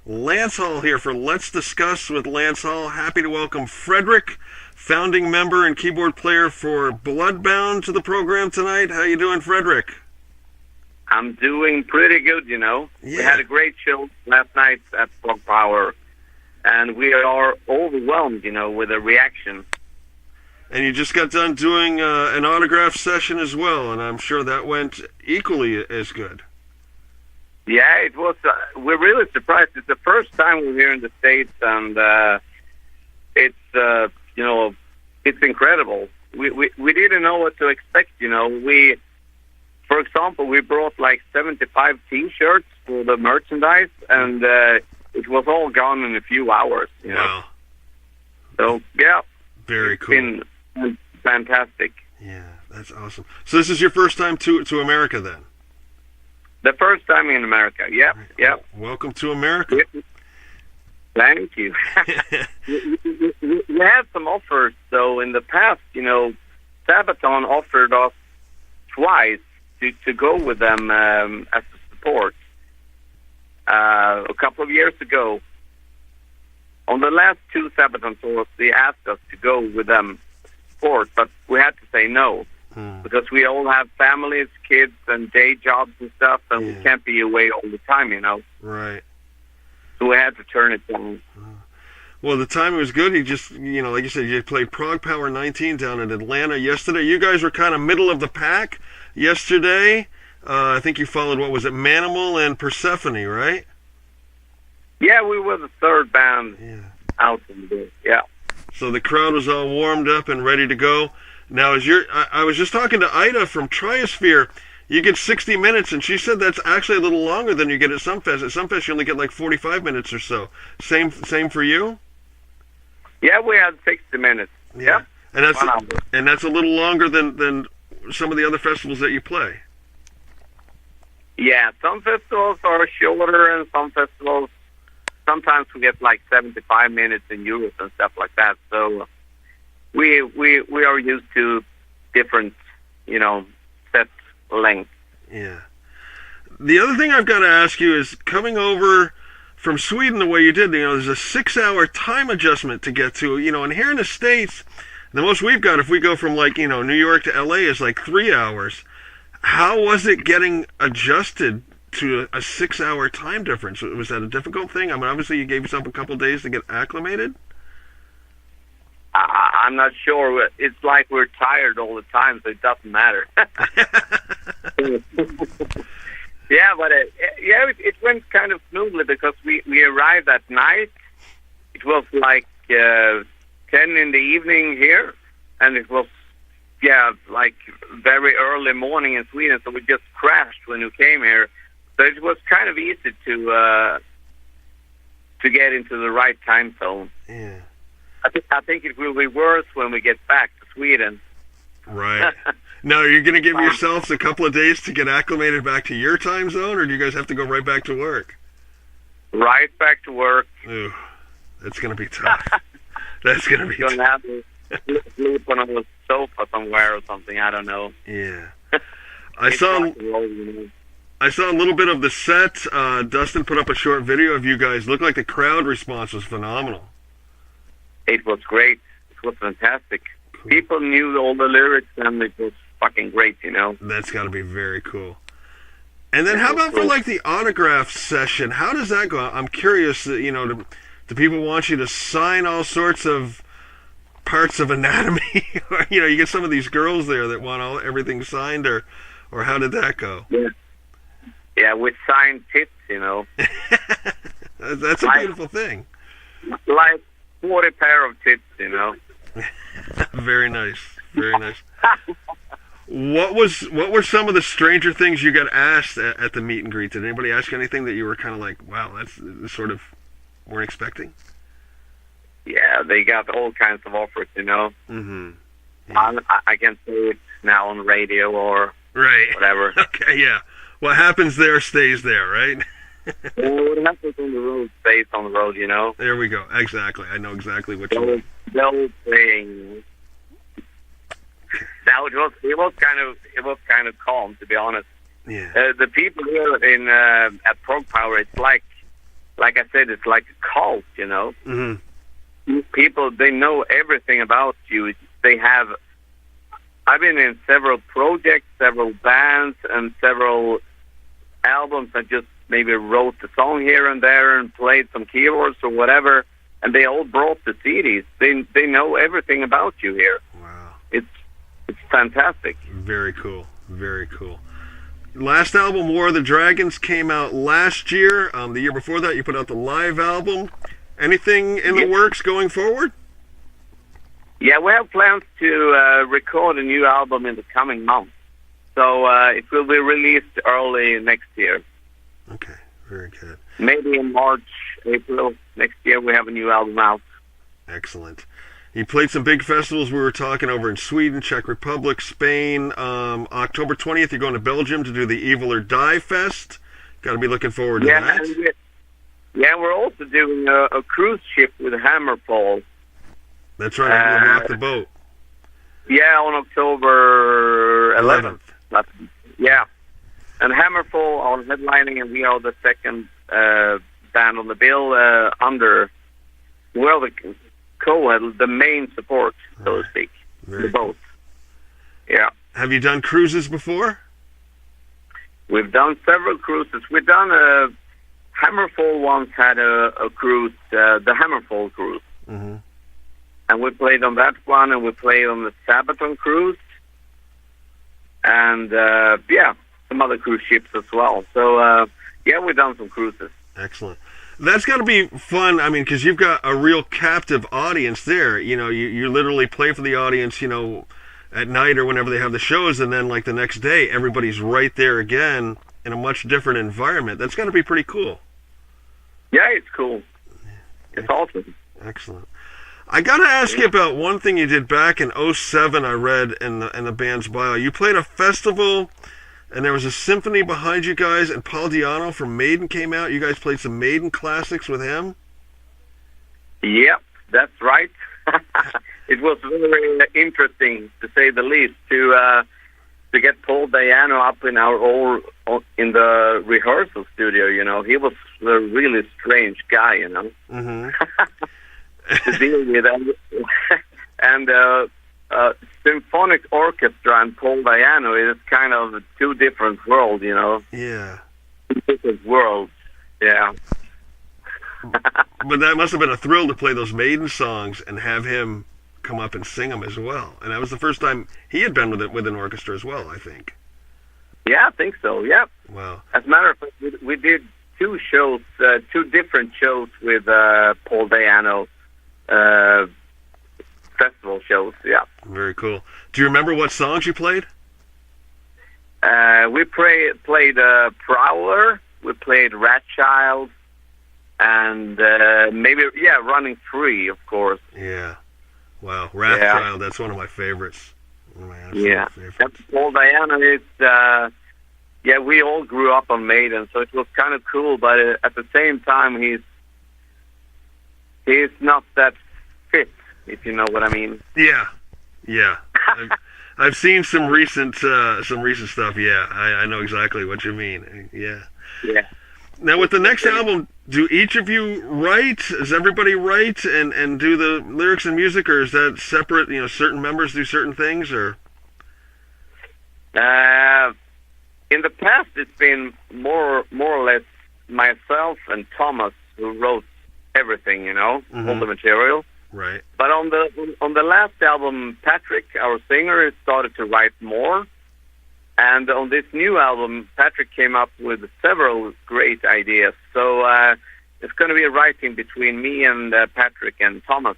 Lance Hall here for Let's Discuss with Lance Hall. Happy to welcome Fredrik, founding member and keyboard player for Bloodbound, to the program tonight. How you doing, Fredrik? I'm doing pretty good, you know. Yeah. We had a great show last night at Frog Power, and we are overwhelmed, you know, with the reaction. And you just got done doing an autograph session as well, and I'm sure that went equally as good. Yeah, it was. We're really surprised. It's the first time we're here in the States, and it's you know, it's incredible. We didn't know what to expect. You know, for example, we brought like 75 T-shirts for the merchandise, and it was all gone in a few hours. You know? So yeah, very cool. It's been fantastic. Yeah, that's awesome. So this is your first time to America, then? The first time in America, yep, yep. Welcome to America. Thank you. We had some offers, though, in the past. You know, Sabaton offered us twice to go with them as a support. A couple of years ago, on the last two Sabaton tours, they asked us to go with them support, but we had to say no. Because we all have families, kids, and day jobs and stuff, and we can't be away all the time, you know. Right. So we had to turn it down. Well, the timing was good. You just, you know, like you said, you played Prog Power 19 down in Atlanta yesterday. You guys were kind of middle of the pack yesterday. I think you followed, what was it, Manimal and Persephone, right? Yeah, we were the third band out in the day, yeah. So the crowd was all warmed up and ready to go. Now, I was just talking to Ida from Triosphere. You get 60 minutes, and she said that's actually a little longer than you get at Sumfest. At Sumfest, you only get like 45 minutes or so. Same for you? Yeah, we had 60 minutes. Yeah. And that's a little longer than some of the other festivals that you play. Yeah, some festivals are shorter, and some festivals, sometimes we get like 75 minutes in Europe and stuff like that. So we are used to different, you know, set length. Yeah. The other thing I've got to ask you is, coming over from Sweden the way you did, you know, there's a 6-hour time adjustment to get to, you know, and here in the States, the most we've got, if we go from like, you know, New York to LA, is like 3 hours. How was it getting adjusted to a 6-hour time difference? Was that a difficult thing? I mean, obviously you gave yourself a couple days to get acclimated. I'm not sure. It's like we're tired all the time, so it doesn't matter. Yeah, but it went kind of smoothly because we arrived at night. It was like 10 in the evening here, and it was like very early morning in Sweden. So we just crashed when we came here. So it was kind of easy to get into the right time zone. Yeah. I think it will be worse when we get back to Sweden. Right. Now, are you going to give yourselves a couple of days to get acclimated back to your time zone, or do you guys have to go right back to work? Right back to work. Ooh, that's going to be tough. That's going to be tough. You're going to have to sleep on a sofa somewhere or something. I don't know. Yeah. I saw a little bit of the set. Dustin put up a short video of you guys. Looked like the crowd response was phenomenal. It was great. It was fantastic. Cool. People knew all the lyrics, and it was fucking great, you know. That's got to be very cool. And then how about for like the autograph session? How does that go? I'm curious, you know, do people want you to sign all sorts of parts of anatomy? Or, you know, you get some of these girls there that want everything signed, or how did that go? Yeah, with signed tits, you know. That's a beautiful thing. Like 40 pair of tits, you know. Very nice. Very nice. What were some of the stranger things you got asked at the meet and greet? Did anybody ask you anything that you were kind of like, wow, that's sort of weren't expecting? Yeah, they got all kinds of offers, you know. Mm-hmm. Yeah. I can say it now on the radio or whatever. Okay, yeah. What happens there stays there, right? What happens on the road stays on the road, you know. There we go. Exactly. I know exactly what you mean. The old saying. Now it was kind of calm, to be honest. Yeah. The people here at Prog Power, it's like like I said, it's like a cult, you know. Mm-hmm. People, they know everything about you. They have. I've been in several projects, several bands, and several albums. I just maybe wrote the song here and there and played some keyboards or whatever, and they all brought the CDs. They know everything about you here. Wow. It's fantastic. Very cool. Very cool. Last album, War of the Dragons, came out last year. The year before that, you put out the live album. Anything in the works going forward? Yeah, we have plans to record a new album in the coming months. So it will be released early next year. Okay, very good. Maybe in March, April next year, we have a new album out. Excellent. You played some big festivals. We were talking over in Sweden, Czech Republic, Spain. October 20th, you're going to Belgium to do the Evil or Die Fest. Got to be looking forward to that. Yeah, we're also doing a cruise ship with Hammerfall. That's right, I'm going to rock the boat. Yeah, on October 11th. Yeah. And Hammerfall are headlining, and we are the second band on the bill under, well, the co-head, the main support, so to speak, the boat. Yeah. Have you done cruises before? We've done several cruises. We've done Hammerfall once had a cruise, the Hammerfall cruise. Mm-hmm. And we played on that one, and we played on the Sabaton cruise. And, some other cruise ships as well. So, we've done some cruises. Excellent. That's got to be fun, I mean, because you've got a real captive audience there. You know, you literally play for the audience, you know, at night or whenever they have the shows, and then, like, the next day, everybody's right there again in a much different environment. That's got to be pretty cool. Yeah, it's cool. It's awesome. Excellent. I got to ask you about one thing you did back in 2007, I read in the band's bio. You played a festival, and there was a symphony behind you guys, and Paul Di'Anno from Maiden came out. You guys played some Maiden classics with him? Yep, that's right. It was very interesting, to say the least, to get Paul Di'Anno up in in the rehearsal studio. You know, he was a really strange guy. You know, to deal with, and symphonic orchestra and Paul Di'Anno is kind of two different worlds. You know. Yeah. Two different worlds. Yeah. But that must have been a thrill to play those Maiden songs and have him come up and sing them as well. And that was the first time he had been with an orchestra as well, I think. Yeah, I think so, yeah. Wow. As a matter of fact, we did two different shows with Paul Di'Anno, festival shows, yeah. Very cool. Do you remember what songs you played? We played Prowler, we played Rat Child, and Running Free, of course. Yeah. Wow. Rat Child, that's one of my favorites. Yeah. That's Paul Di'Anno is, we all grew up on Maiden, so it was kind of cool, but at the same time, he's not that fit, if you know what I mean. Yeah. Yeah. I've seen some recent stuff. Yeah, I know exactly what you mean. Yeah. Yeah. Now, with the next album, do each of you write? Does everybody write and do the lyrics and music, or is that separate? You know, certain members do certain things, or? In the past, it's been more or less myself and Thomas who wrote everything. You know, all the material. Right. But on the last album, Patrick, our singer, started to write more. And on this new album, Patrick came up with several great ideas. So it's going to be a writing between me and Patrick and Thomas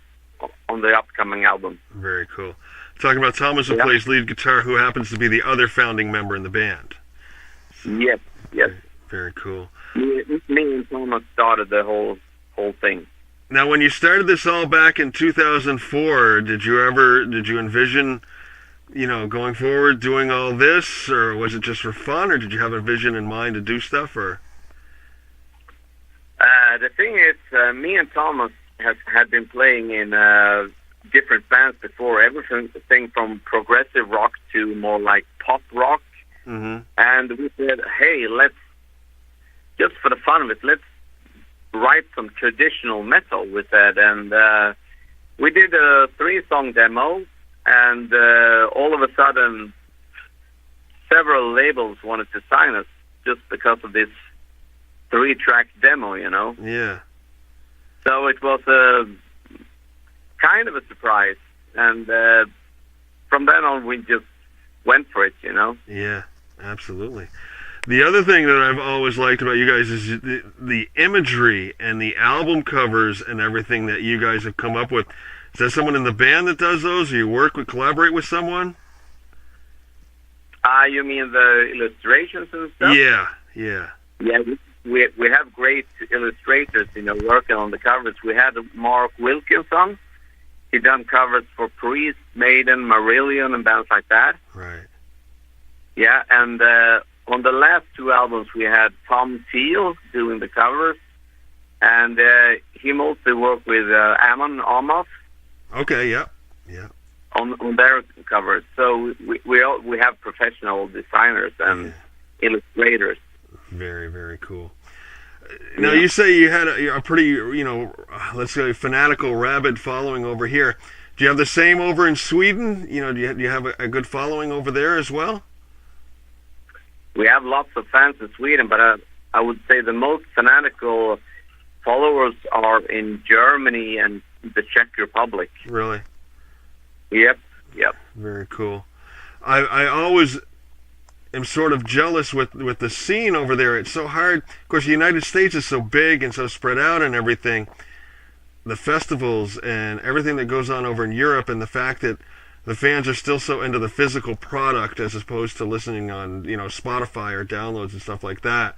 on the upcoming album. Very cool. Talking about Thomas, who plays lead guitar, who happens to be the other founding member in the band. Yes. Very cool. Me and Thomas started the whole thing. Now, when you started this all back in 2004, did you envision, you know, going forward doing all this, or was it just for fun, or did you have a vision in mind to do stuff, or? The thing is, me and Thomas had been playing in different bands before, everything from progressive rock to more like pop rock. Mm-hmm. And we said, hey, let's, just for the fun of it, let's write some traditional metal with that. And we did a 3-song demo, and all of a sudden, several labels wanted to sign us just because of this 3-track demo, you know? Yeah. So it was a kind of a surprise. And from then on, we just went for it, you know? Yeah, absolutely. The other thing that I've always liked about you guys is the imagery and the album covers and everything that you guys have come up with. Is there someone in the band that does those, or you collaborate with someone? You mean the illustrations and stuff? Yeah, yeah. Yeah, we have great illustrators, you know, working on the covers. We had Mark Wilkinson. He done covers for Priest, Maiden, Marillion, and bands like that. Right. Yeah, and on the last 2 albums, we had Tom Teal doing the covers, and he mostly worked with Amon Amoth. Okay, yeah, yeah. On their covers. So we have professional designers and illustrators. Very, very cool. Now, you say you had a pretty, let's say, fanatical, rabid following over here. Do you have the same over in Sweden? You know, do you have a good following over there as well? We have lots of fans in Sweden, but I would say the most fanatical followers are in Germany and the Czech Republic. Really? Yep. Very cool. I always am sort of jealous with the scene over there. It's so hard. Of course, the United States is so big and so spread out and everything. The festivals and everything that goes on over in Europe, and the fact that the fans are still so into the physical product as opposed to listening on, Spotify or downloads and stuff like that.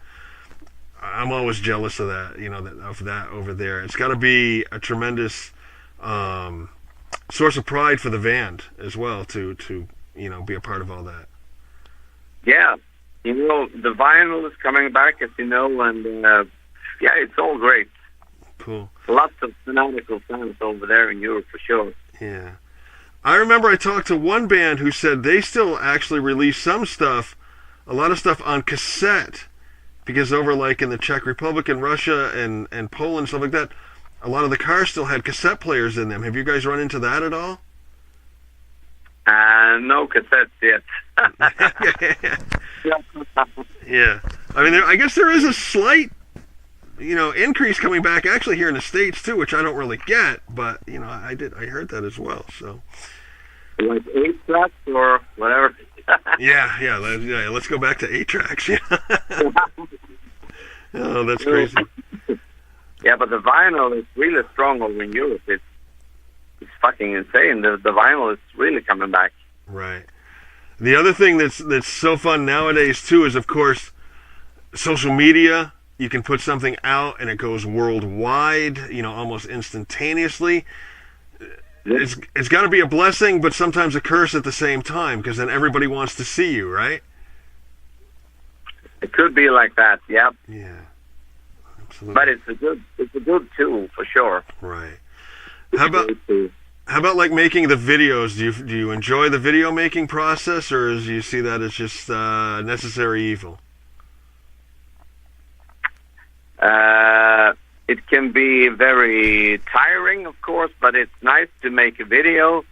I'm always jealous of that, of that over there. It's got to be a tremendous source of pride for the band as well to be a part of all that. Yeah, the vinyl is coming back, as you know, and it's all great. Cool. Lots of fanatical fans over there in Europe for sure. Yeah. I remember I talked to one band who said they still actually release some stuff, a lot of stuff on cassette, because over like in the Czech Republic and Russia and Poland and stuff like that, a lot of the cars still had cassette players in them. Have you guys run into that at all? No cassettes yet. Yeah. I mean, I guess there is a slight, increase coming back actually here in the States too, which I don't really get, but I heard that as well. So. Like 8 tracks or whatever. Yeah. Let's go back to 8 tracks. Yeah. Oh, that's crazy. Yeah, but the vinyl is really strong over in Europe. It's fucking insane. The vinyl is really coming back. Right. The other thing that's so fun nowadays too is, of course, social media. You can put something out and it goes worldwide, almost instantaneously. It's got to be a blessing, but sometimes a curse at the same time, because then everybody wants to see you, right? It could be like that. Yep. Yeah. Absolutely. But it's a good tool for sure. Right. How about like making the videos? Do you enjoy the video making process, or do you see that as just necessary evil? It can be very tiring, of course, but it's nice to make a video,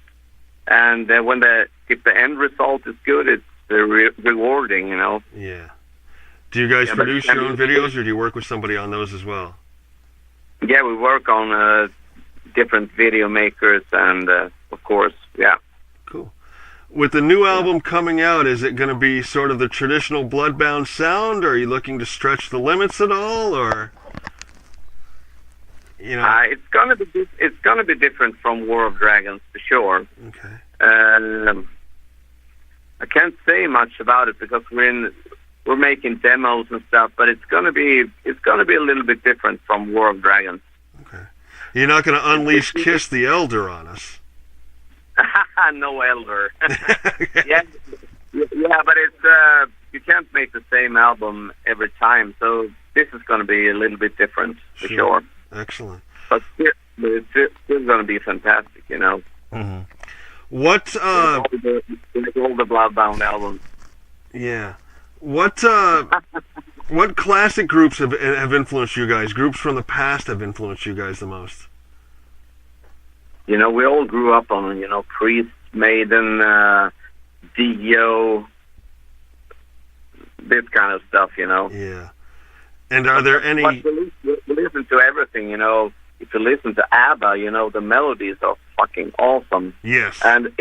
and if the end result is good, it's rewarding, Yeah. Do you guys produce your own videos, or do you work with somebody on those as well? Yeah, we work on different video makers, and of course, yeah. Cool. With the new album coming out, is it going to be sort of the traditional Bloodbound sound, or are you looking to stretch the limits at all, or? It's gonna be different from War of Dragons for sure. Okay. I can't say much about it because we're making demos and stuff, but it's gonna be a little bit different from War of Dragons. Okay. You're not going to unleash Kiss the Elder on us. No Elder. Yeah, but it's you can't make the same album every time, so this is going to be a little bit different for sure. Excellent. But it's still going to be fantastic, Mm-hmm. What? Like all the Bloodbound albums. Yeah. What? What classic groups have influenced you guys? Groups from the past have influenced you guys the most? We all grew up on, Priest, Maiden, Dio, this kind of stuff, Yeah. And are there any... But we listen to everything, If you listen to ABBA, the melodies are fucking awesome. Yes. And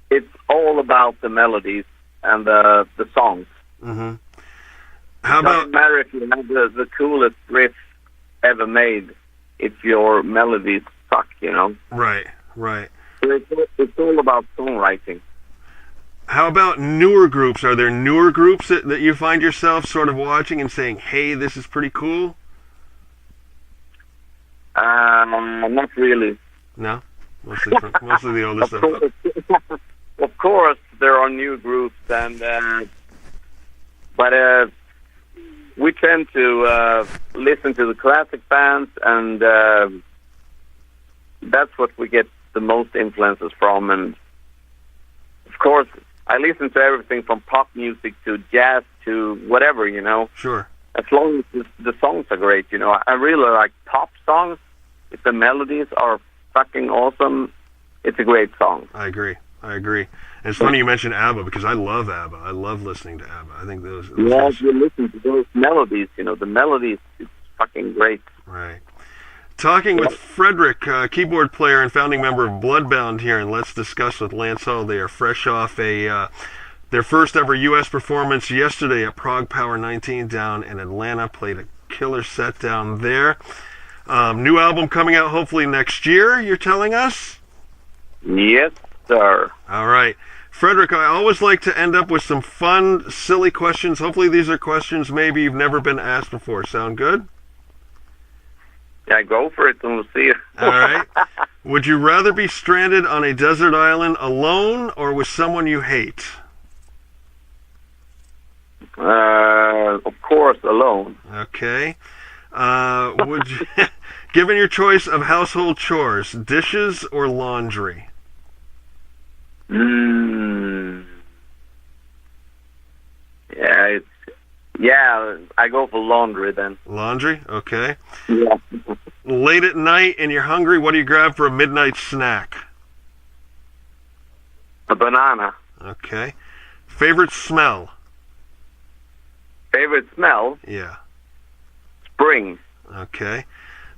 it's all about the melodies and the songs. Mm-hmm. How It doesn't matter if you have the coolest riff ever made if your melodies suck, Right, right. So it's all about songwriting. How about newer groups? Are there newer groups that you find yourself sort of watching and saying, hey, this is pretty cool? Not really. No? Mostly the older stuff. Of course, there are new groups, but we tend to listen to the classic bands, and that's what we get the most influences from. And of course, I listen to everything from pop music to jazz to whatever, Sure. As long as the songs are great, I really like pop songs. If the melodies are fucking awesome, it's a great song. I agree. And it's funny you mentioned ABBA, because I love ABBA. I love listening to ABBA. I think those Yeah, if you listen to those melodies, the melodies is fucking great. Right. Talking with Fredrik, keyboard player and founding member of Bloodbound here, and Let's Discuss with Lance Hall. They are fresh off their first ever U.S. performance yesterday at Prague Power 19 down in Atlanta. Played a killer set down there. New album coming out hopefully next year, you're telling us? Yes, sir. All right. Fredrik, I always like to end up with some fun, silly questions. Hopefully these are questions maybe you've never been asked before. Sound good? Yeah, go for it and we'll see. All right. Would you rather be stranded on a desert island alone or with someone you hate? Of course, alone. Okay. Would you, given your choice of household chores, dishes or laundry? Yeah, I go for laundry then. Laundry? Okay. Yeah. Late at night and you're hungry, what do you grab for a midnight snack? A banana. Okay. Favorite smell? Favorite smell? Yeah. Spring. Okay.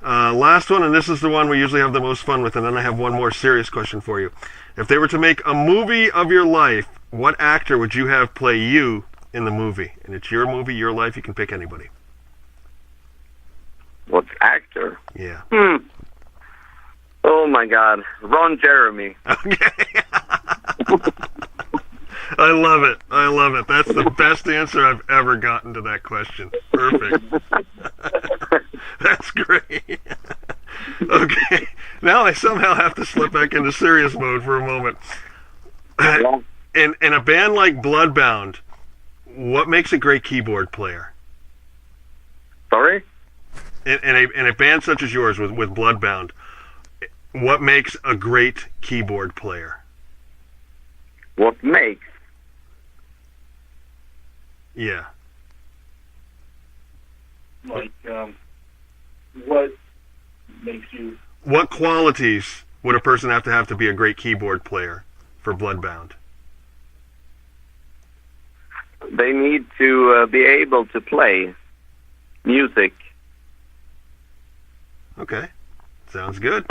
Last one, and this is the one we usually have the most fun with, and then I have one more serious question for you. If they were to make a movie of your life, what actor would you have play you in the movie? And it's your movie, your life, you can pick anybody. What actor? Yeah. Oh my God. Ron Jeremy. Okay. I love it. That's the best answer I've ever gotten to that question. Perfect. That's great. Okay. Now I somehow have to slip back into serious mode for a moment. In a band like Bloodbound, what makes a great keyboard player? Sorry? In a band such as yours with Bloodbound, what makes a great keyboard player? What makes? Yeah. Like, what makes you... What qualities would a person have to be a great keyboard player for Bloodbound? They need to be able to play music. Okay. Sounds good.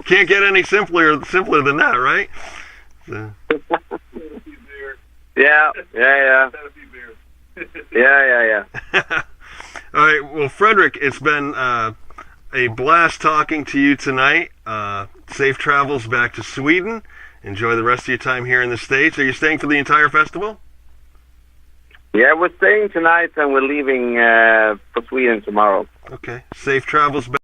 Can't get any simpler than that, right? So. Yeah. Yeah. All right. Well, Fredrik, it's been a blast talking to you tonight. Safe travels back to Sweden. Enjoy the rest of your time here in the States. Are you staying for the entire festival? Yeah, we're staying tonight and we're leaving for Sweden tomorrow. Okay. Safe travels back.